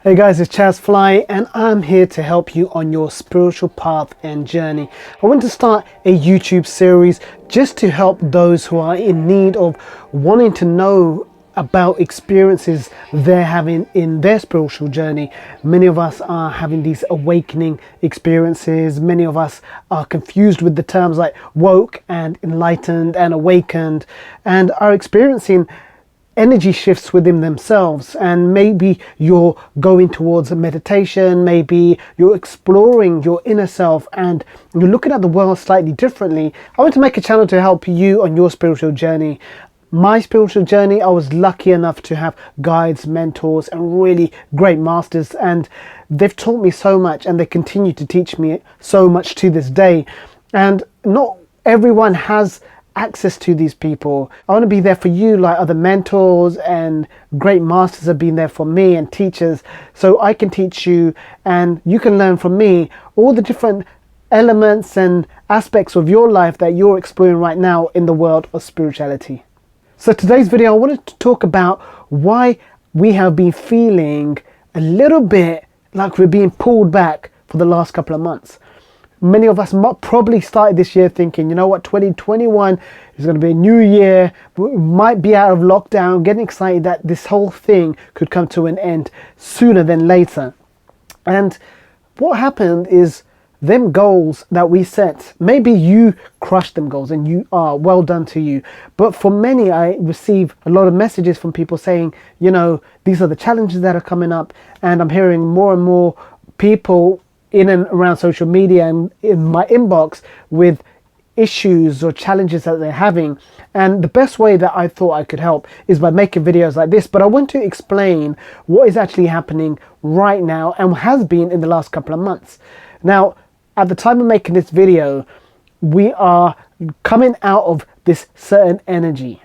Hey guys, it's Chaz Fliy and I'm here to help you on your spiritual path and journey. I want to start a YouTube series just to help those who are in need of wanting to know about experiences they're having in their spiritual journey. Many of us are having these awakening experiences. Many of us are confused with the terms like woke and enlightened and awakened, and are experiencing energy shifts within themselves. And maybe you're going towards a meditation, maybe you're exploring your inner self and you're looking at the world slightly differently. I want to make a channel to help you on your spiritual journey. My spiritual journey, I was lucky enough to have guides, mentors and really great masters, and they've taught me so much and they continue to teach me so much to this day. And not everyone has access to these people. I want to be there for you like other mentors and great masters have been there for me, and teachers, so I can teach you and you can learn from me all the different elements and aspects of your life that you're exploring right now in the world of spirituality. So today's video, I wanted to talk about why we have been feeling a little bit like we're being pulled back for the last couple of months. Many of us probably started this year thinking, you know what, 2021 is going to be a new year. We might be out of lockdown, getting excited that this whole thing could come to an end sooner than later. And what happened is them goals that we set, maybe you crushed them goals and you are well done to you. But for many, I receive a lot of messages from people saying, you know, these are the challenges that are coming up. And I'm hearing more and more people in and around social media and in my inbox with issues or challenges that they're having. And the best way that I thought I could help is by making videos like this. But I want to explain what is actually happening right now and has been in the last couple of months. Now, at the time of making this video, we are coming out of this certain energy.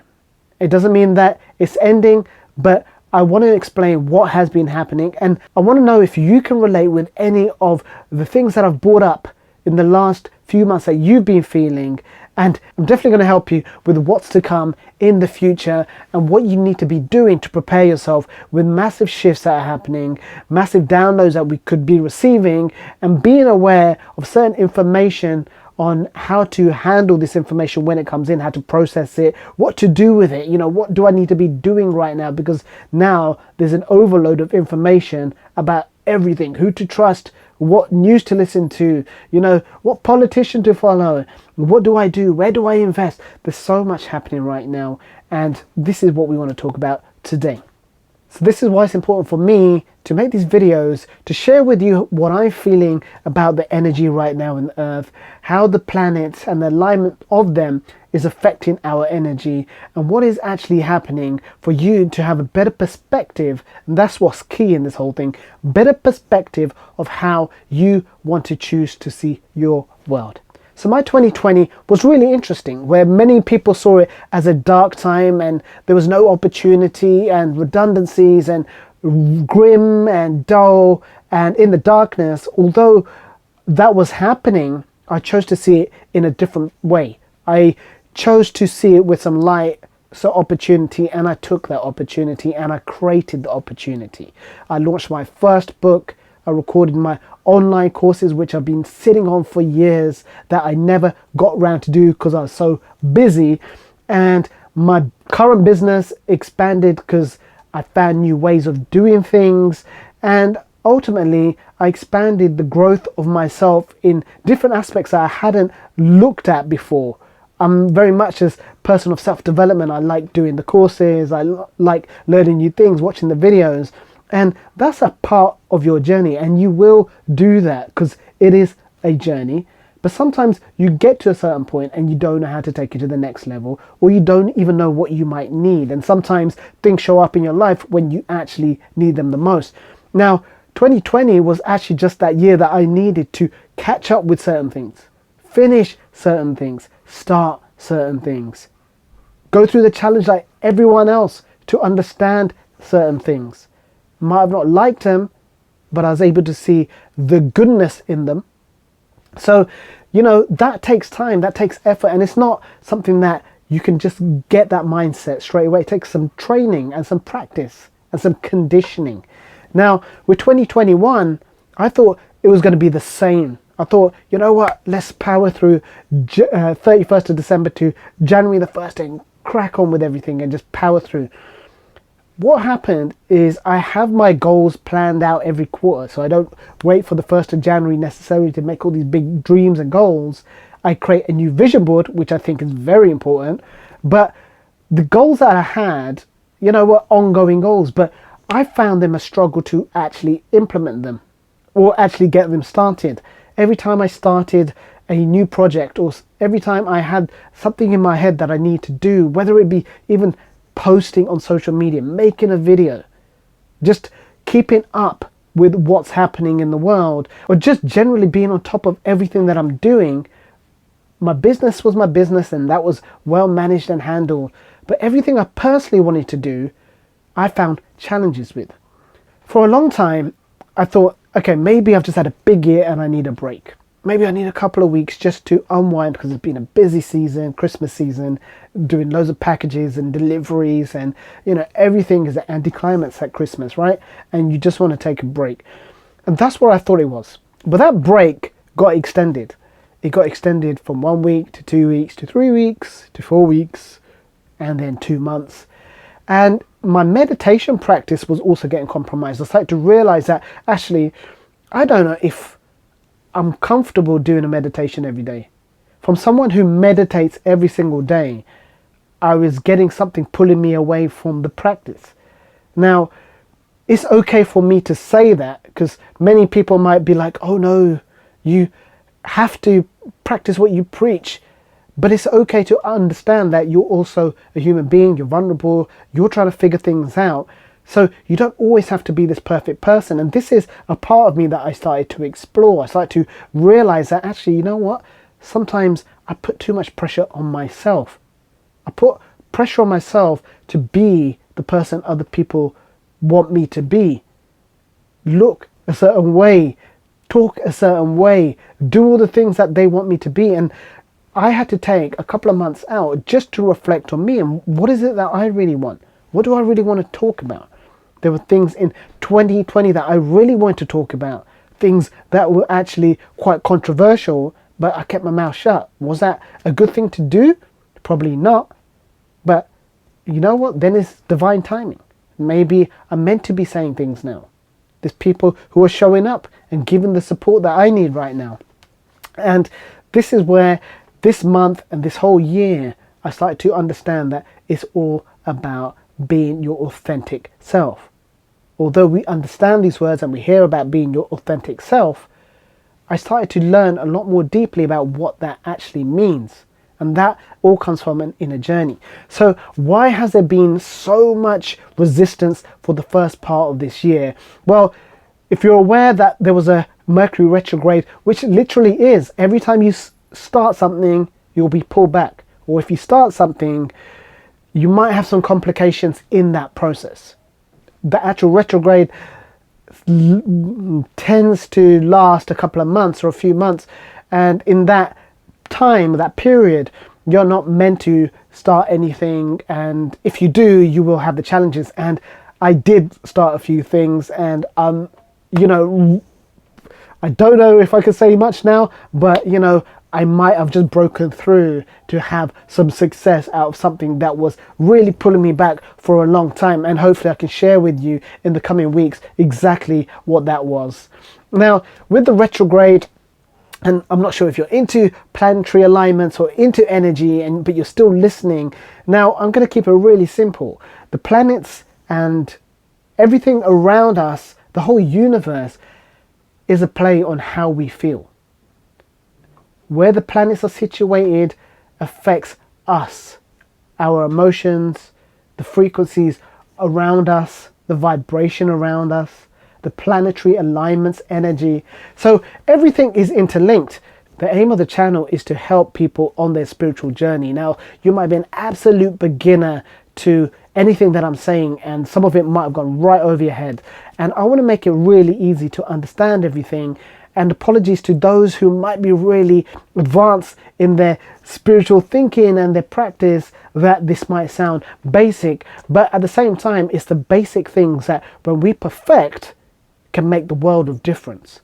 It doesn't mean that it's ending, but I want to explain what has been happening, and I want to know if you can relate with any of the things that I've brought up in the last few months that you've been feeling. And I'm definitely going to help you with what's to come in the future and what you need to be doing to prepare yourself with massive shifts that are happening, massive downloads that we could be receiving, and being aware of certain information on how to handle this information when it comes in, how to process it, what to do with it. You know, what do I need to be doing right now? Because now there's an overload of information about everything, who to trust, what news to listen to, you know, what politician to follow, what do I do, where do I invest? There's so much happening right now, and this is what we want to talk about today. So this is why it's important for me to make these videos, to share with you what I'm feeling about the energy right now in the earth, how the planets and the alignment of them is affecting our energy, and what is actually happening for you to have a better perspective. And that's what's key in this whole thing, better perspective of how you want to choose to see your world. So my 2020 was really interesting, where many people saw it as a dark time and there was no opportunity and redundancies and grim and dull and in the darkness. Although that was happening, I chose to see it in a different way. I chose to see it with some light, so opportunity, and I took that opportunity and I created the opportunity. I launched my first book. I recorded my online courses, which I've been sitting on for years, that I never got around to do because I was so busy. And my current business expanded because I found new ways of doing things. And ultimately, I expanded the growth of myself in different aspects that I hadn't looked at before. I'm very much as person of self-development. I like doing the courses. I like learning new things, watching the videos. And that's a part of your journey, and you will do that because it is a journey. But sometimes you get to a certain point and you don't know how to take it to the next level, or you don't even know what you might need. And sometimes things show up in your life when you actually need them the most. Now, 2020 was actually just that year that I needed to catch up with certain things, finish certain things, start certain things, go through the challenge like everyone else to understand certain things. Might have not liked them, but I was able to see the goodness in them. So, you know, that takes time, that takes effort, and it's not something that you can just get that mindset straight away. It takes some training and some practice and some conditioning. Now, with 2021, I thought it was going to be the same. I thought, you know what, let's power through 31st of December to January the 1st and crack on with everything and just power through. What happened is I have my goals planned out every quarter, so I don't wait for the 1st of January necessarily to make all these big dreams and goals. I create a new vision board, which I think is very important. But the goals that I had, you know, were ongoing goals, but I found them a struggle to actually implement them or actually get them started. Every time I started a new project, or every time I had something in my head that I need to do, whether it be even posting on social media, making a video, just keeping up with what's happening in the world, or just generally being on top of everything that I'm doing, my business was my business and that was well managed and handled. But everything I personally wanted to do, I found challenges with. For a long time, I thought, okay, maybe I've just had a big year and I need a break. Maybe I need a couple of weeks just to unwind because it's been a busy season, Christmas season, doing loads of packages and deliveries, and you know, everything is an anticlimax at Christmas, right? And you just want to take a break. And that's what I thought it was. But that break got extended. It got extended from 1 week to 2 weeks to 3 weeks to 4 weeks and then 2 months. And my meditation practice was also getting compromised. I started to realize that actually, I don't know if I'm comfortable doing a meditation every day. From someone who meditates every single day, I was getting something pulling me away from the practice. Now, it's okay for me to say that because many people might be like, oh no, you have to practice what you preach. But it's okay to understand that you're also a human being, you're vulnerable, you're trying to figure things out. So you don't always have to be this perfect person. And this is a part of me that I started to explore. I started to realize that actually, you know what? Sometimes I put too much pressure on myself. I put pressure on myself to be the person other people want me to be. Look a certain way, talk a certain way, do all the things that they want me to be. And I had to take a couple of months out just to reflect on me and what is it that I really want? What do I really want to talk about? There were things in 2020 that I really wanted to talk about, things that were actually quite controversial, but I kept my mouth shut. Was that a good thing to do? Probably not. But you know what? Then it's divine timing. Maybe I'm meant to be saying things now. There's people who are showing up and giving the support that I need right now. And this is where this month and this whole year, I started to understand that it's all about being your authentic self. Although we understand these words and we hear about being your authentic self, I started to learn a lot more deeply about what that actually means. And that all comes from an inner journey. So why has there been so much resistance for the first part of this year? Well, if you're aware that there was a Mercury Retrograde, which literally is every time you start something, you'll be pulled back. Or if you start something, you might have some complications in that process. The actual retrograde tends to last a couple of months or a few months, and in that time, that period, you're not meant to start anything, and if you do, you will have the challenges. And I did start a few things, and you know, I don't know if I can say much now, but you know, I might have just broken through to have some success out of something that was really pulling me back for a long time. And hopefully I can share with you in the coming weeks exactly what that was. Now, with the retrograde, and I'm not sure if you're into planetary alignments or into energy, but you're still listening. Now, I'm going to keep it really simple. The planets and everything around us, the whole universe, is a play on how we feel. Where the planets are situated affects us, our emotions, the frequencies around us, the vibration around us, the planetary alignments, energy. So everything is interlinked. The aim of the channel is to help people on their spiritual journey. Now, you might be an absolute beginner to anything that I'm saying, and some of it might have gone right over your head. And I want to make it really easy to understand everything. And apologies to those who might be really advanced in their spiritual thinking and their practice, that this might sound basic. But at the same time, it's the basic things that when we perfect, can make the world of difference.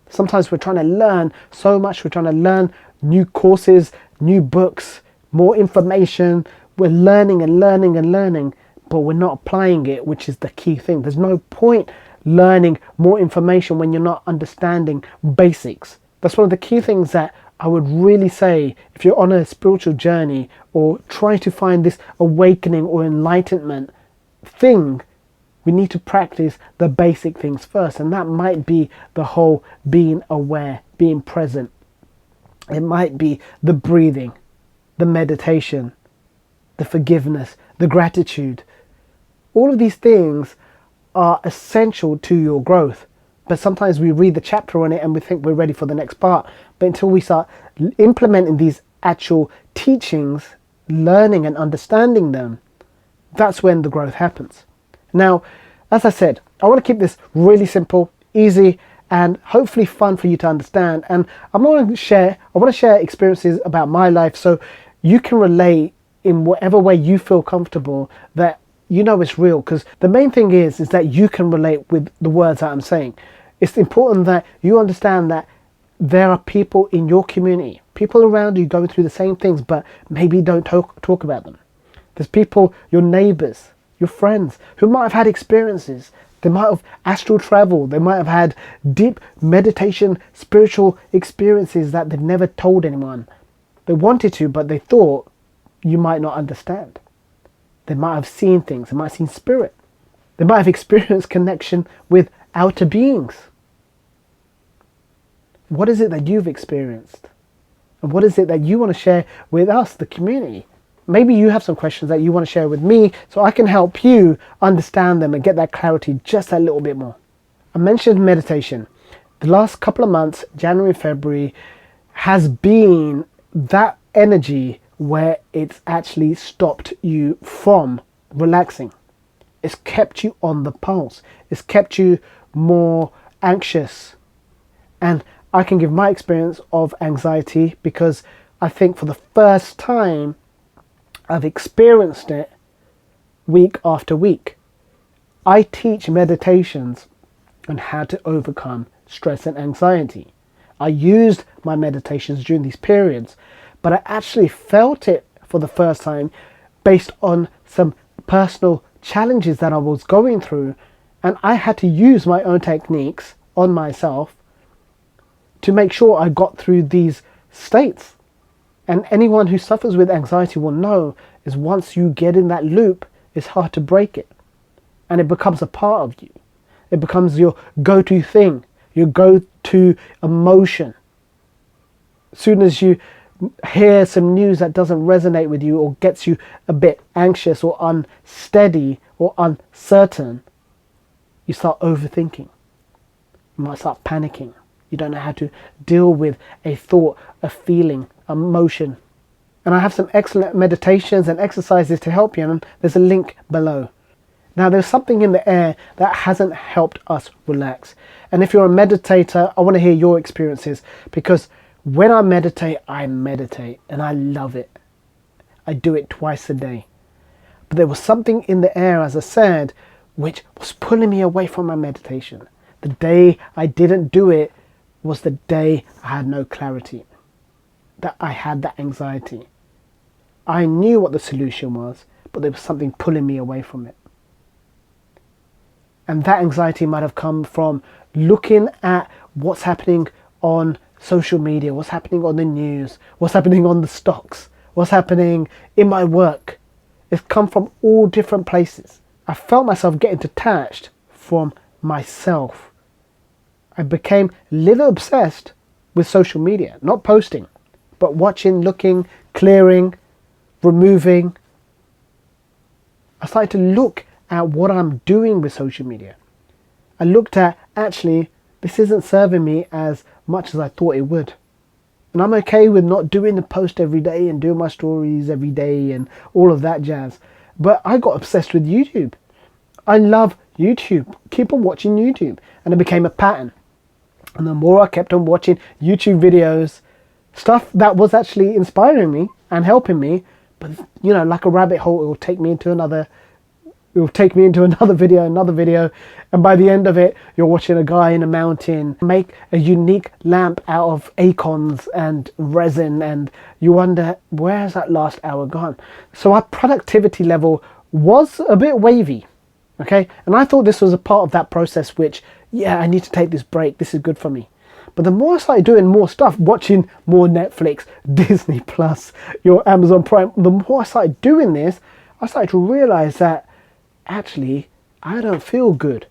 Sometimes we're trying to learn so much. We're trying to learn new courses, new books, more information. We're learning and learning and learning, but we're not applying it, which is the key thing. There's no point learning more information when you're not understanding basics. That's one of the key things that I would really say if you're on a spiritual journey or trying to find this awakening or enlightenment thing. We need to practice the basic things first, and that might be the whole being aware, being present. It might be the breathing, the meditation, the forgiveness, the gratitude. All of these things are essential to your growth. But sometimes we read the chapter on it and we think we're ready for the next part. But until we start implementing these actual teachings, learning and understanding them, that's when the growth happens. Now, as I said, I want to keep this really simple, easy, and hopefully fun for you to understand. And I want to share experiences about my life so you can relate in whatever way you feel comfortable, that you know it's real. Because the main thing is that you can relate with the words that I'm saying. It's important that you understand that there are people in your community, people around you going through the same things, but maybe don't talk about them. There's people, your neighbors, your friends, who might have had experiences. They might have astral traveled. They might have had deep meditation, spiritual experiences that they've never told anyone. They wanted to, but they thought you might not understand. They might have seen things. They might have seen spirit. They might have experienced connection with outer beings. What is it that you've experienced? And what is it that you want to share with us, the community? Maybe you have some questions that you want to share with me so I can help you understand them and get that clarity just a little bit more. I mentioned meditation. The last couple of months, January, February, has been that energy where it's actually stopped you from relaxing. It's kept you on the pulse. It's kept you more anxious. And I can give my experience of anxiety because I think for the first time I've experienced it week after week. I teach meditations on how to overcome stress and anxiety. I used my meditations during these periods, but I actually felt it for the first time based on some personal challenges that I was going through, and I had to use my own techniques on myself to make sure I got through these states. And anyone who suffers with anxiety will know is once you get in that loop, it's hard to break it. And it becomes a part of you. It becomes your go-to thing, your go-to emotion. As soon as you hear some news that doesn't resonate with you or gets you a bit anxious or unsteady or uncertain, you start overthinking. You might start panicking. You don't know how to deal with a thought, a feeling, emotion. And I have some excellent meditations and exercises to help you, and there's a link below. Now, there's something in the air that hasn't helped us relax. And if you're a meditator, I want to hear your experiences, because when I meditate and I love it. I do it twice a day. But there was something in the air, as I said, which was pulling me away from my meditation. The day I didn't do it was the day I had no clarity, that I had that anxiety. I knew what the solution was, but there was something pulling me away from it. And that anxiety might have come from looking at what's happening on social media, what's happening on the news, what's happening on the stocks, what's happening in my work. It's come from all different places. I felt myself getting detached from myself. I became a little obsessed with social media, not posting, but watching, looking, clearing, removing. I started to look at what I'm doing with social media. I looked at, actually, this isn't serving me as much as I thought it would. And I'm okay with not doing the post every day and doing my stories every day and all of that jazz. But I got obsessed with YouTube. I love YouTube. Keep on watching YouTube. And it became a pattern. And the more I kept on watching YouTube videos, stuff that was actually inspiring me and helping me, but like a rabbit hole, it will take me into another will take me into another video, and by the end of it, you're watching a guy in a mountain make a unique lamp out of acorns and resin, and you wonder, where's that last hour gone? So our productivity level was a bit wavy, okay? And I thought this was a part of that process, which, yeah, I need to take this break, this is good for me. But the more I started doing more stuff, watching more Netflix, Disney Plus, your Amazon Prime, the more I started doing this, I started to realize that actually I don't feel good.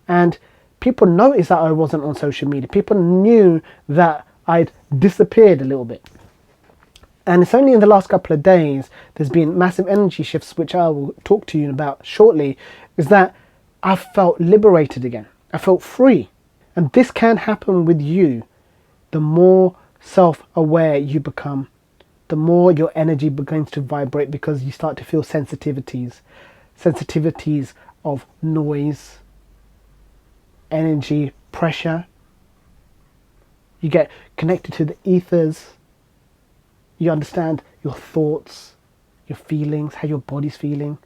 And people noticed that I wasn't on social media. People knew that I'd disappeared a little bit. And it's only in the last couple of days there's been massive energy shifts, which I will talk to you about shortly, is that I felt liberated again. I felt free. And this can happen with you. The more self-aware you become, the more your energy begins to vibrate, because you start to feel sensitivities of noise, energy, pressure. You get connected to the ethers. You understand your thoughts, your feelings, how your body's feeling.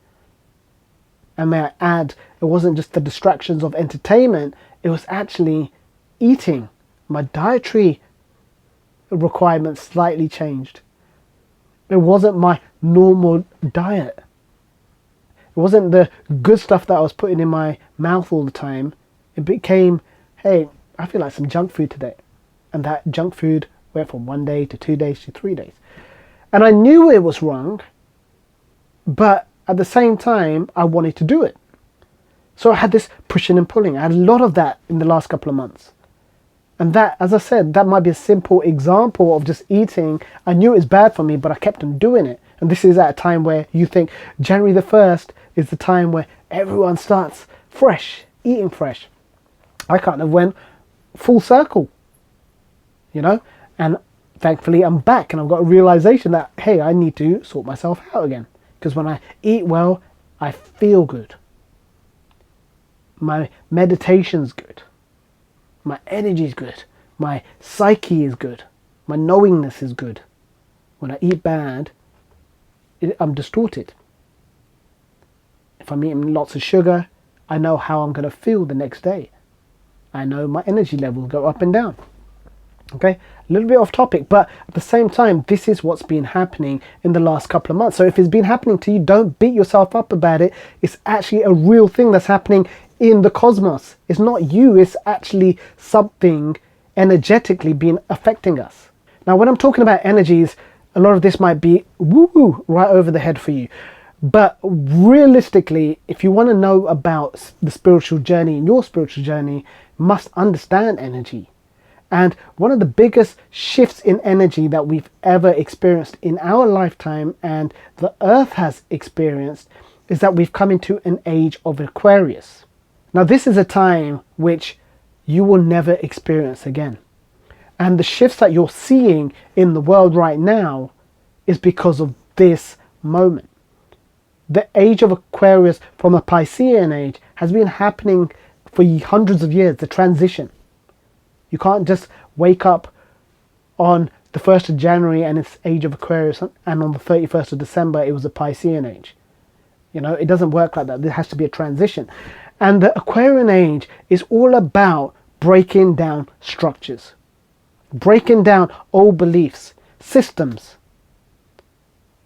And may I add, it wasn't just the distractions of entertainment, it was actually eating. My dietary requirements slightly changed. It wasn't my normal diet. It wasn't the good stuff that I was putting in my mouth all the time. It became, hey, I feel like some junk food today. And that junk food went from 1 day to 2 days to 3 days. And I knew it was wrong, but at the same time, I wanted to do it. So I had this pushing and pulling. I had a lot of that in the last couple of months. And that, as I said, that might be a simple example of just eating. I knew it was bad for me, but I kept on doing it. And this is at a time where you think January the 1st is the time where everyone starts fresh, eating fresh. I kind of went full circle, you know? And thankfully I'm back, and I've got a realization that, hey, I need to sort myself out again. Because when I eat well, I feel good. My meditation's good. My energy's good. My psyche is good. My knowingness is good. When I eat bad, I'm distorted. If I'm eating lots of sugar, I know how I'm going to feel the next day. I know my energy levels go up and down. Okay, a little bit off topic, but at the same time, this is what's been happening in the last couple of months. So if it's been happening to you, don't beat yourself up about it. It's actually a real thing that's happening in the cosmos. It's not you, it's actually something energetically being affecting us. Now, when I'm talking about energies, a lot of this might be woo-woo right over the head for you. But realistically, if you want to know about the spiritual journey and your spiritual journey, you must understand energy. And one of the biggest shifts in energy that we've ever experienced in our lifetime, and the earth has experienced, is that we've come into an age of Aquarius. Now, this is a time which you will never experience again. And the shifts that you're seeing in the world right now is because of this moment. The age of Aquarius from a Piscean age has been happening for hundreds of years, the transition. You can't just wake up on the 1st of January and it's age of Aquarius, and on the 31st of December it was a Piscean age. You know, it doesn't work like that. There has to be a transition. And the Aquarian age is all about breaking down structures, breaking down old beliefs, systems,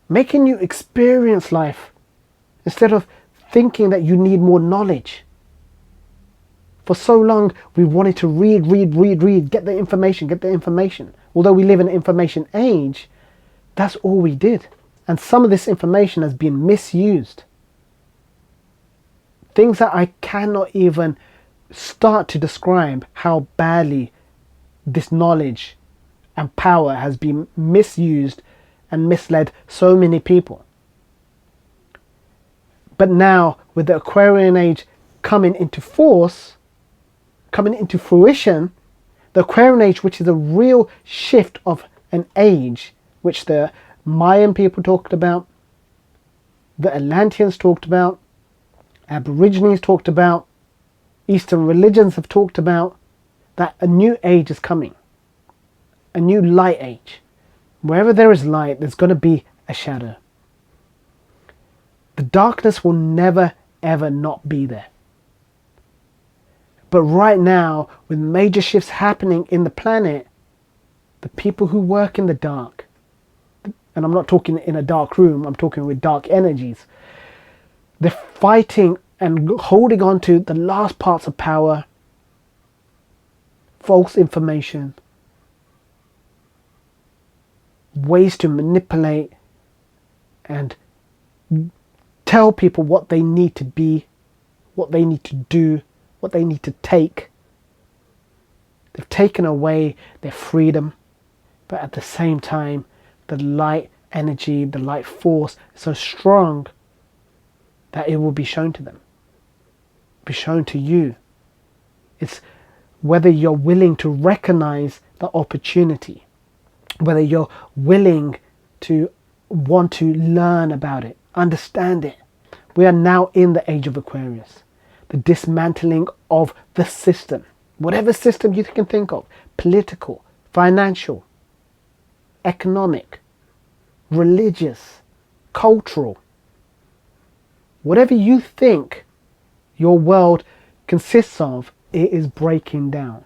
making you experience life instead of thinking that you need more knowledge. For so long, we wanted to read, get the information. Although we live in an information age, that's all we did. And some of this information has been misused. Things that I cannot even start to describe how badly this knowledge and power has been misused and misled so many people. But now, with the Aquarian age coming into force, coming into fruition, the Aquarian age, which is a real shift of an age, which the Mayan people talked about, the Atlanteans talked about, Aborigines talked about, Eastern religions have talked about, that a new age is coming. A new light age. Wherever there is light, there's going to be a shadow. The darkness will never ever not be there. But right now, with major shifts happening in the planet, the people who work in the dark, and I'm not talking in a dark room, I'm talking with dark energies, they're fighting and holding on to the last parts of power, false information, ways to manipulate and tell people what they need to be, what they need to do, what they need to take. They've taken away their freedom, but at the same time, the light energy, the light force is so strong that it will be shown to them, be shown to you. It's whether you're willing to recognize the opportunity, whether you're willing to want to learn about it, understand it. We are now in the age of Aquarius, the dismantling of the system, whatever system you can think of, political, financial, economic, religious, cultural, whatever you think your world consists of, it is breaking down.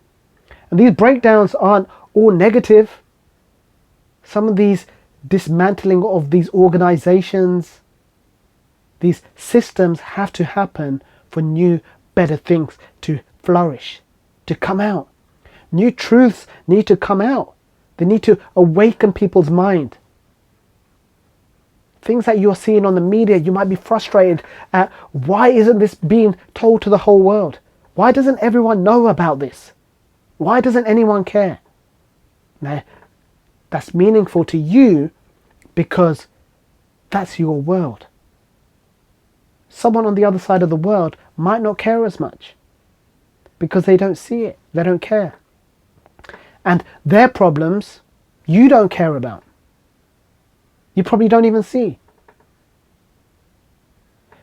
And these breakdowns aren't all negative. Some of these dismantling of these organizations, these systems have to happen for new, better things to flourish, to come out. New truths need to come out. They need to awaken people's mind. Things that you're seeing on the media, you might be frustrated at, why isn't this being told to the whole world? Why doesn't everyone know about this? Why doesn't anyone care? Now, that's meaningful to you because that's your world. Someone on the other side of the world might not care as much because they don't see it, they don't care. And their problems you don't care about. You probably don't even see.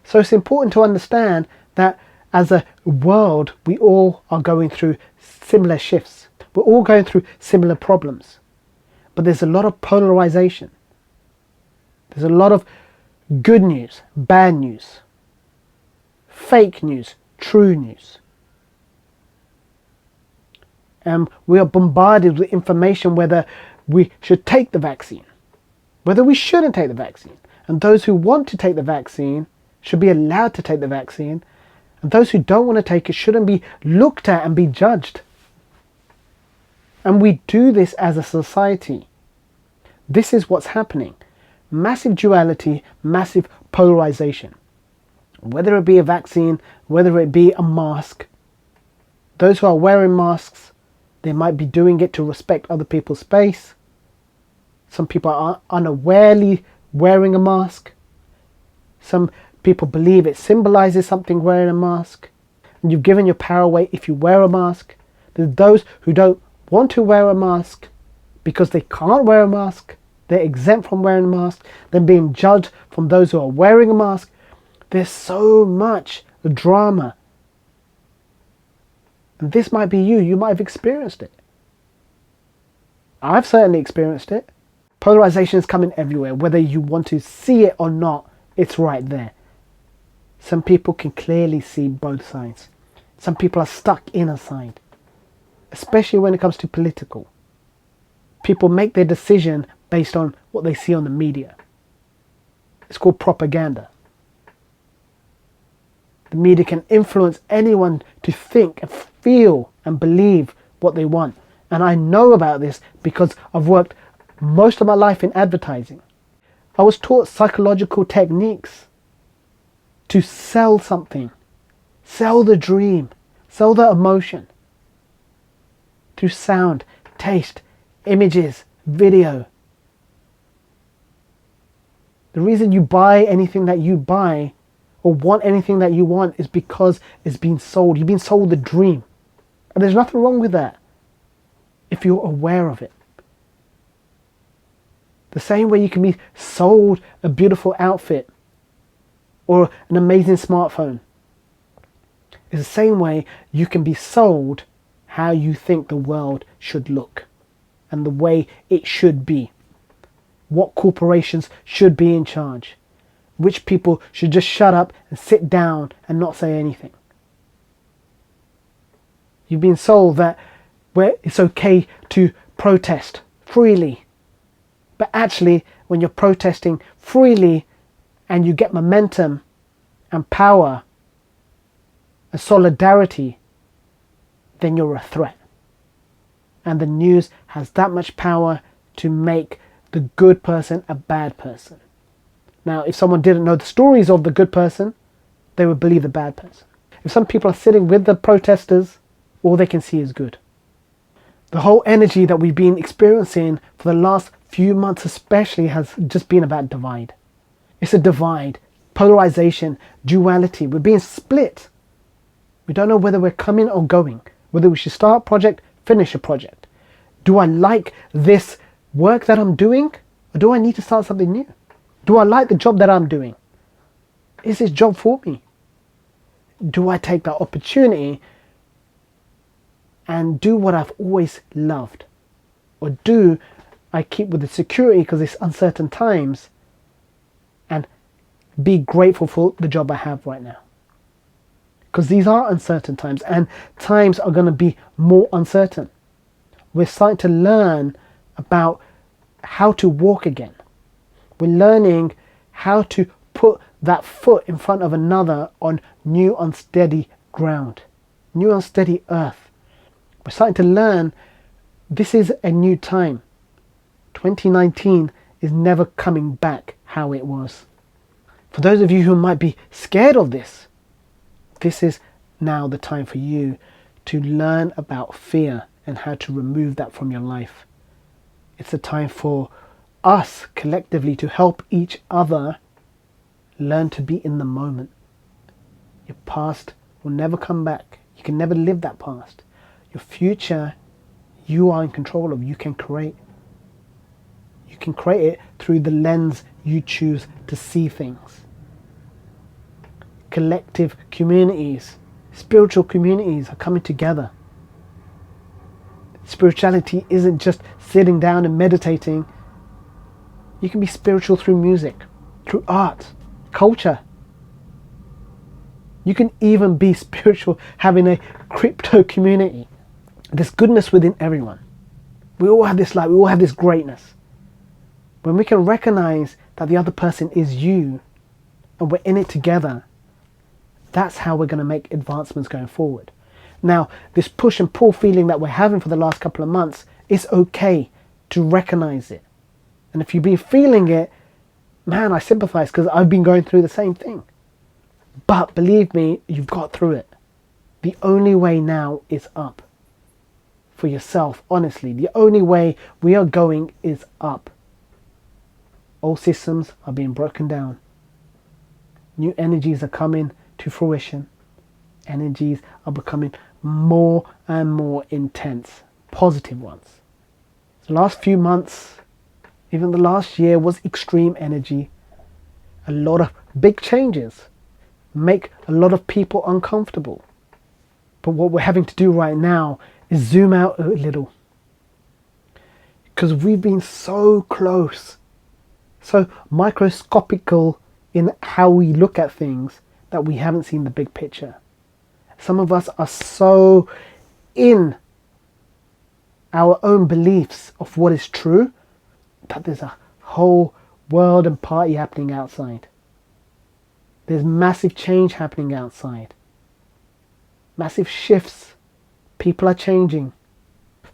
So it's important to understand that as a world, we all are going through similar shifts. We're all going through similar problems. But there's a lot of polarization. There's a lot of good news, bad news, fake news, true news. And we are bombarded with information whether we should take the vaccine, whether we shouldn't take the vaccine. And those who want to take the vaccine should be allowed to take the vaccine. And those who don't want to take it shouldn't be looked at and be judged. And we do this as a society. This is what's happening. Massive duality, massive polarization. Whether it be a vaccine, whether it be a mask. Those who are wearing masks, they might be doing it to respect other people's space. Some people are unawarely wearing a mask. Some people believe it symbolizes something wearing a mask. And you've given your power away if you wear a mask. There's those who don't want to wear a mask because they can't wear a mask. They're exempt from wearing a mask. They're being judged from those who are wearing a mask. There's so much drama. And this might be you. You might have experienced it. I've certainly experienced it. Polarization is coming everywhere. Whether you want to see it or not, it's right there. Some people can clearly see both sides. Some people are stuck in a side. Especially when it comes to political. People make their decision based on what they see on the media. It's called propaganda. The media can influence anyone to think and feel and believe what they want. And I know about this because I've worked most of my life in advertising. I was taught psychological techniques to sell something, sell the dream, sell the emotion through sound, taste, images, video. The reason you buy anything that you buy or want anything that you want is because it's been sold. You've been sold the dream. And there's nothing wrong with that if you're aware of it. The same way you can be sold a beautiful outfit or an amazing smartphone. It's the same way you can be sold how you think the world should look and the way it should be. What corporations should be in charge. which people should just shut up and sit down and not say anything. You've been sold that where it's okay to protest freely. But actually, when you're protesting freely and you get momentum and power and solidarity, then you're a threat. And the news has that much power to make the good person a bad person. Now, if someone didn't know the stories of the good person, they would believe the bad person. If some people are sitting with the protesters, all they can see is good. The whole energy that we've been experiencing for the last few months especially has just been about divide. It's a divide, polarization, duality. We're being split. We don't know whether we're coming or going, whether we should start a project, finish a project. Do I like this work that I'm doing, or do I need to start something new? Do I like the job that I'm doing? Is this job for me? Do I take that opportunity and do what I've always loved? Or do I keep with the security because it's uncertain times and be grateful for the job I have right now? Because these are uncertain times, and times are going to be more uncertain. We're starting to learn about how to walk again. We're learning how to put that foot in front of another on new unsteady ground, new unsteady earth. We're starting to learn this is a new time. 2019 is never coming back how it was. For those of you who might be scared of this is now the time for you to learn about fear and how to remove that from your life. It's a time for us collectively to help each other learn to be in the moment. Your past will never come back. You can never live that past. Your future, you are in control of. You can create. You can create it through the lens you choose to see things. Collective communities, spiritual communities are coming together. Spirituality isn't just sitting down and meditating. You can be spiritual through music, through art, culture. You can even be spiritual having a crypto community. There's goodness within everyone. We all have this light, we all have this greatness. When we can recognize that the other person is you and we're in it together, that's how we're going to make advancements going forward. Now, this push and pull feeling that we're having for the last couple of months, it's okay to recognize it. And if you've been feeling it, man, I sympathize because I've been going through the same thing. But believe me, you've got through it. The only way now is up. For yourself, honestly, the only way we are going is up. Old systems are being broken down. New energies are coming to fruition. Energies are becoming more and more intense, positive ones. The last few months, even the last year, was extreme energy. A lot of big changes make a lot of people uncomfortable. But what we're having to do right now is zoom out a little. Because we've been so close, so microscopical in how we look at things that we haven't seen the big picture. Some of us are so in our own beliefs of what is true that there's a whole world and party happening outside. There's massive change happening outside. Massive shifts. People are changing.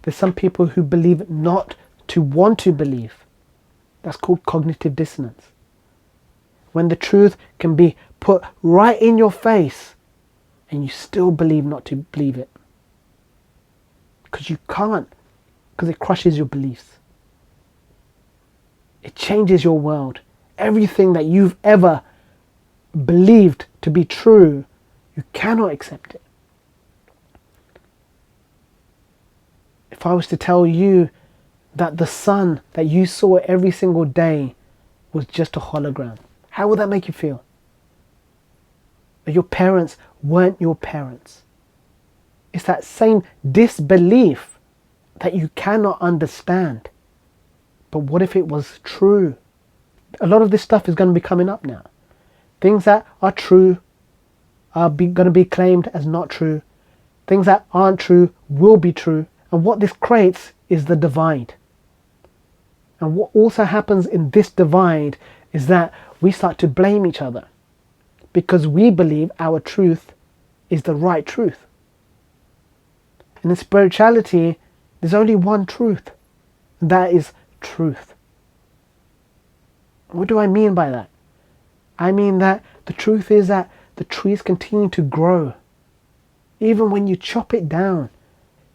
There's some people who believe not to want to believe. That's called cognitive dissonance. When the truth can be put right in your face and you still believe not to believe it. Because you can't. Because it crushes your beliefs. It changes your world. Everything that you've ever believed to be true, you cannot accept it. If I was to tell you that the sun that you saw every single day was just a hologram, how would that make you feel? That your parents weren't your parents. It's that same disbelief that you cannot understand. But what if it was true? A lot of this stuff is going to be coming up now. Things that are true are going to be claimed as not true. Things that aren't true will be true. And what this creates is the divide. And what also happens in this divide is that we start to blame each other because we believe our truth is the right truth. And in spirituality, there's only one truth, and that is truth. What do I mean by that? I mean that the truth is that the trees continue to grow. Even when you chop it down,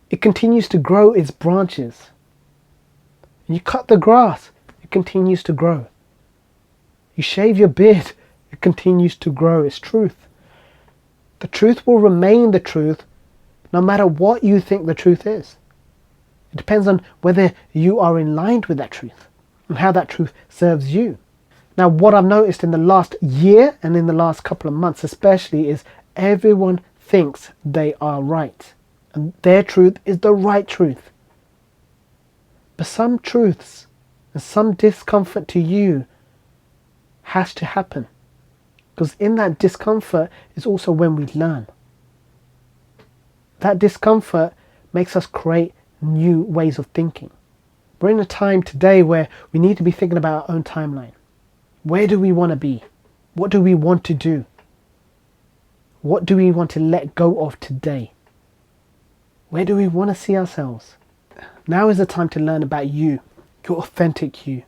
it continues to grow its branches. You cut the grass, it continues to grow. You shave your beard, it continues to grow. It's truth. The truth will remain the truth no matter what you think the truth is. It depends on whether you are in line with that truth and how that truth serves you. Now, what I've noticed in the last year and in the last couple of months especially is everyone thinks they are right and their truth is the right truth. But some truths and some discomfort to you has to happen, because in that discomfort is also when we learn. That discomfort makes us create new ways of thinking. We're in a time today where we need to be thinking about our own timeline. Where do we want to be? What do we want to do? What do we want to let go of today? Where do we want to see ourselves? Now is the time to learn about you, your authentic you.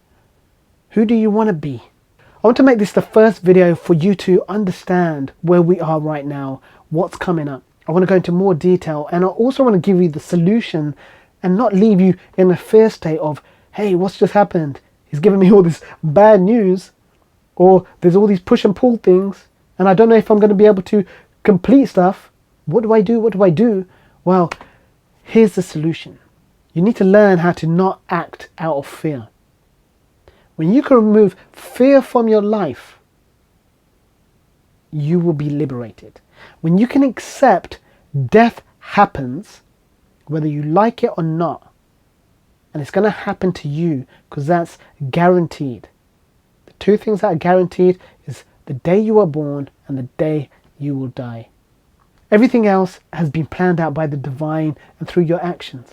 Who do you want to be? I want to make this the first video for you to understand where we are right now, what's coming up. I want to go into more detail, and I also want to give you the solution and not leave you in a fear state of, hey, what's just happened? He's giving me all this bad news, or there's all these push and pull things, and I don't know if I'm going to be able to complete stuff. What do I do? What do I do? Well, here's the solution. You need to learn how to not act out of fear. When you can remove fear from your life, you will be liberated. When you can accept death happens, whether you like it or not, and it's going to happen to you because that's guaranteed. The two things that are guaranteed is the day you are born and the day you will die. Everything else has been planned out by the divine and through your actions.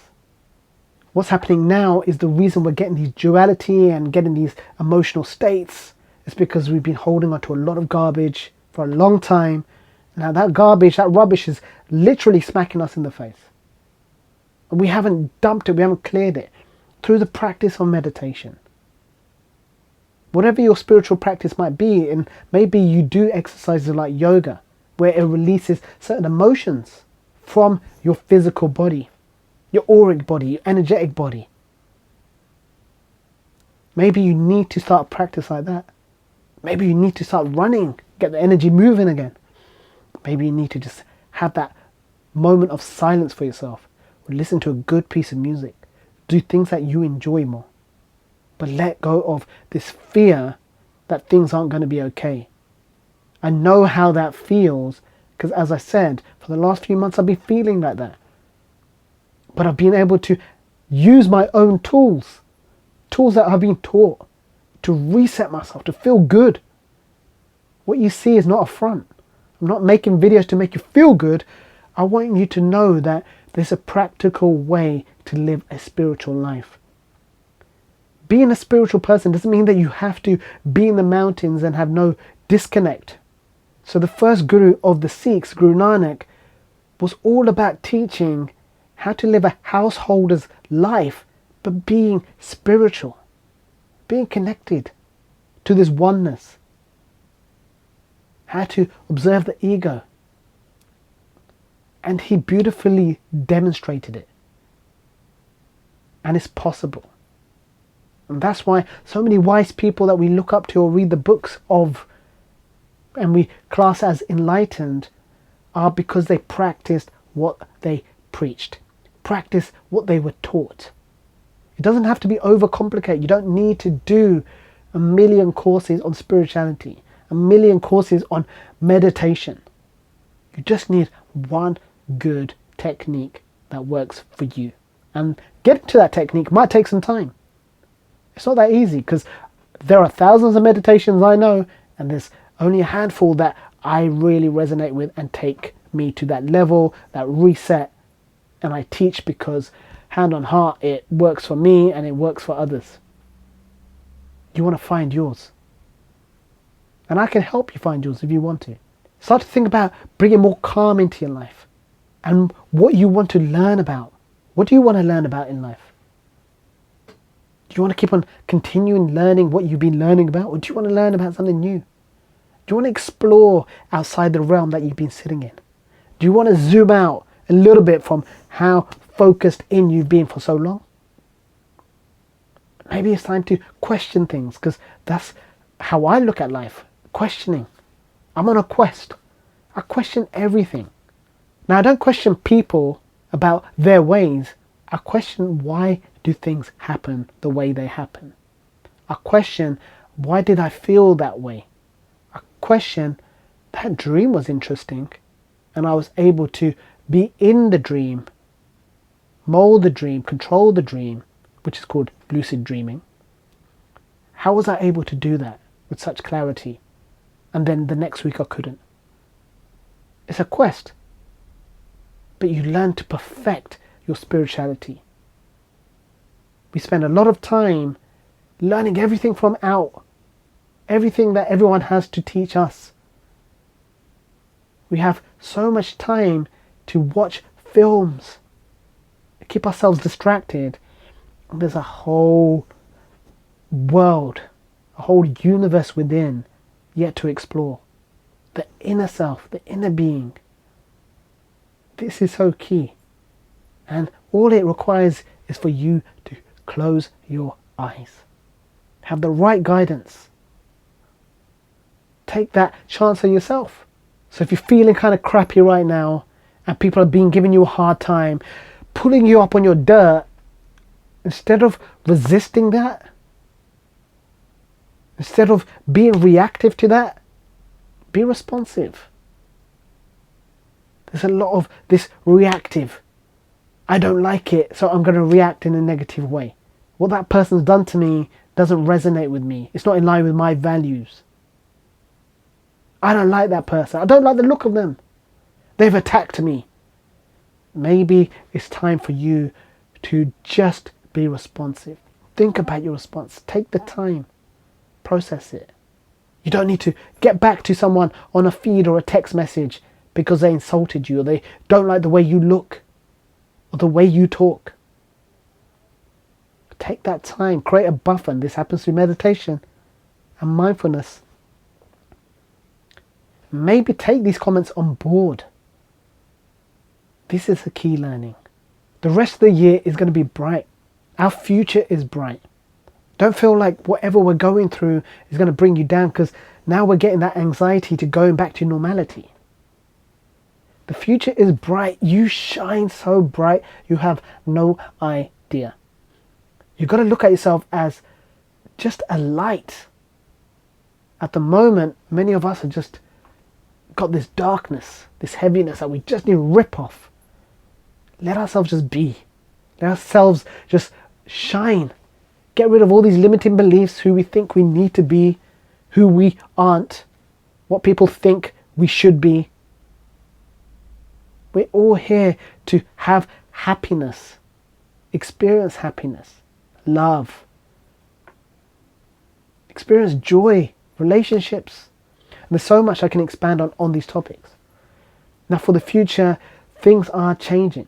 What's happening now is the reason we're getting these duality and getting these emotional states. It's because we've been holding on to a lot of garbage for a long time. Now that garbage, that rubbish is literally smacking us in the face. And we haven't dumped it, we haven't cleared it through the practice of meditation. Whatever your spiritual practice might be, and maybe you do exercises like yoga, where it releases certain emotions from your physical body, your auric body, your energetic body. Maybe you need to start practice like that. Maybe you need to start running, get the energy moving again. Maybe you need to just have that moment of silence for yourself, or listen to a good piece of music. Do things that you enjoy more. But let go of this fear that things aren't going to be okay. I know how that feels, because as I said, for the last few months I've been feeling like that. But I've been able to use my own tools that I've been taught to reset myself, to feel good. What you see is not a front. I'm not making videos to make you feel good. I want you to know that there's a practical way to live a spiritual life. Being a spiritual person doesn't mean that you have to be in the mountains and have no disconnect. So the first guru of the Sikhs, Guru Nanak, was all about teaching how to live a householder's life, but being spiritual, being connected to this oneness. How to observe the ego. And he beautifully demonstrated it. And it's possible. And that's why so many wise people that we look up to or read the books of and we class as enlightened are because they practiced what they preached. Practice what they were taught. It doesn't have to be overcomplicated. You don't need to do a million courses on spirituality, a million courses on meditation. You just need one good technique that works for you. And getting to that technique might take some time. It's not that easy because there are thousands of meditations I know, and there's Only a handful that I really resonate with and take me to that level, that reset. And I teach because, hand on heart, it works for me and it works for others. You want to find yours. And I can help you find yours if you want to. Start to think about bringing more calm into your life and what you want to learn about. What do you want to learn about in life? Do you want to keep on continuing learning what you've been learning about, or do you want to learn about something new? Do you want to explore outside the realm that you've been sitting in? Do you want to zoom out a little bit from how focused in you've been for so long? Maybe it's time to question things, because that's how I look at life. Questioning. I'm on a quest. I question everything. Now, I don't question people about their ways. I question, why do things happen the way they happen? I question, why did I feel that way? I question, that dream was interesting and I was able to be in the dream, mold the dream, control the dream, which is called lucid dreaming. How was I able to do that with such clarity? And then the next week I couldn't. It's a quest. But you learn to perfect your spirituality. We spend a lot of time learning everything from out. Everything that everyone has to teach us. We have so much time to watch films, keep ourselves distracted. And there's a whole world, a whole universe within yet to explore. The inner self, the inner being. This is so key. And all it requires is for you to close your eyes. Have the right guidance. Take that chance on yourself. So if you're feeling kind of crappy right now and people have been giving you a hard time, pulling you up on your dirt, instead of resisting that, instead of being reactive to that, be responsive. There's a lot of this reactive. I don't like it, so I'm going to react in a negative way. What that person's done to me doesn't resonate with me. It's not in line with my values. I don't like that person. I don't like the look of them. They've attacked me. Maybe it's time for you to just be responsive. Think about your response. Take the time. Process it. You don't need to get back to someone on a feed or a text message because they insulted you or they don't like the way you look or the way you talk. Take that time. Create a buffer. And this happens through meditation and mindfulness. Maybe take these comments on board. This is the key learning. The rest of the year is going to be bright. Our future is bright. Don't feel like whatever we're going through is going to bring you down, because now we're getting that anxiety to going back to normality. The future is bright. You shine so bright, you have no idea. You've got to look at yourself as just a light. At the moment, many of us are just got this darkness, this heaviness that we just need to rip off. Let ourselves just be. Let ourselves just shine. Get rid of all these limiting beliefs, who we think we need to be, who we aren't, what people think we should be. We're all here to have happiness, experience happiness, love, experience joy, relationships. And there's so much I can expand on these topics. Now for the future, things are changing.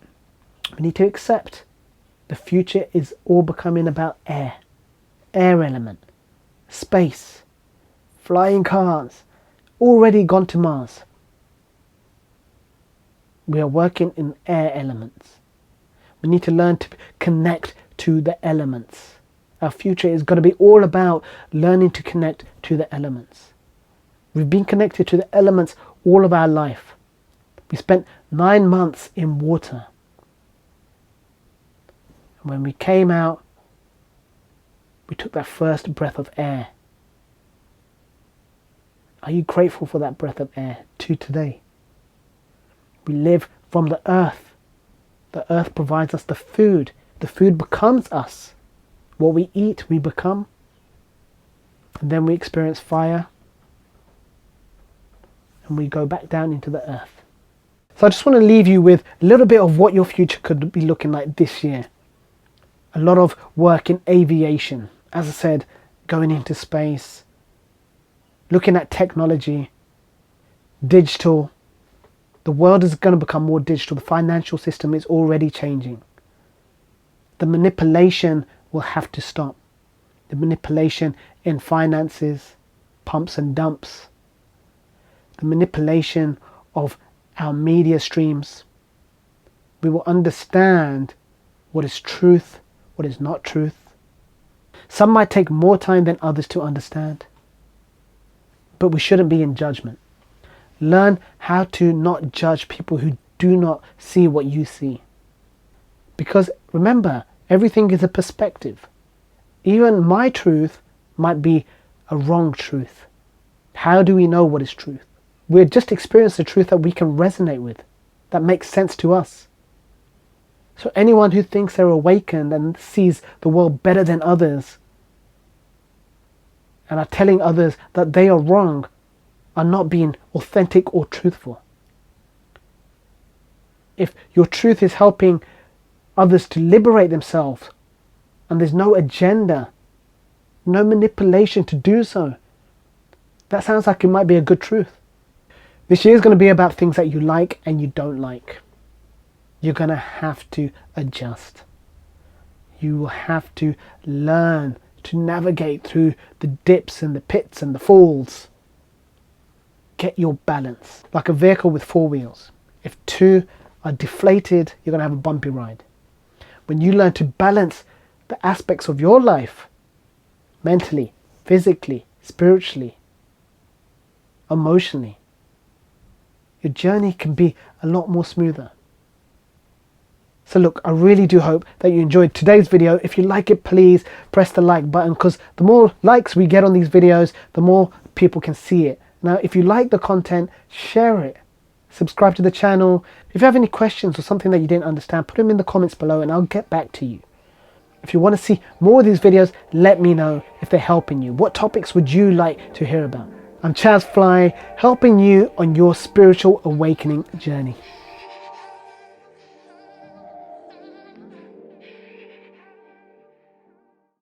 We need to accept the future is all becoming about air element, space, flying cars, already gone to Mars. We are working in air elements. We need to learn to connect to the elements. Our future is going to be all about learning to connect to the elements. We've been connected to the elements all of our life. We spent 9 months in water. And when we came out, we took that first breath of air. Are you grateful for that breath of air to today? We live from the earth. The earth provides us the food. The food becomes us. What we eat, we become. And then we experience fire. and we go back down into the earth. So I just want to leave you with a little bit of what your future could be looking like this year. A lot of work in aviation, as I said, going into space, looking at technology, digital. The world is going to become more digital. The financial system is already changing. The manipulation will have to stop. The manipulation in finances, pumps and dumps. The manipulation of our media streams. We will understand what is truth, what is not truth. Some might take more time than others to understand. But we shouldn't be in judgment. Learn how to not judge people who do not see what you see. Because remember, everything is a perspective. Even my truth might be a wrong truth. How do we know what is truth? We're just experiencing the truth that we can resonate with, that makes sense to us. So anyone who thinks they're awakened and sees the world better than others and are telling others that they are wrong are not being authentic or truthful. If your truth is helping others to liberate themselves and there's no agenda, no manipulation to do so, that sounds like it might be a good truth. This year is going to be about things that you like and you don't like. You're going to have to adjust. You will have to learn to navigate through the dips and the pits and the falls. Get your balance. Like a vehicle with 4 wheels. If 2 are deflated, you're going to have a bumpy ride. When you learn to balance the aspects of your life, mentally, physically, spiritually, emotionally, your journey can be a lot more smoother. So look, I really do hope that you enjoyed today's video. If you like it, please press the like button, because the more likes we get on these videos, the more people can see it. Now, if you like the content, share it. Subscribe to the channel. If you have any questions or something that you didn't understand, put them in the comments below and I'll get back to you. If you want to see more of these videos, let me know if they're helping you. What topics would you like to hear about? I'm Chaz Fliy, helping you on your spiritual awakening journey.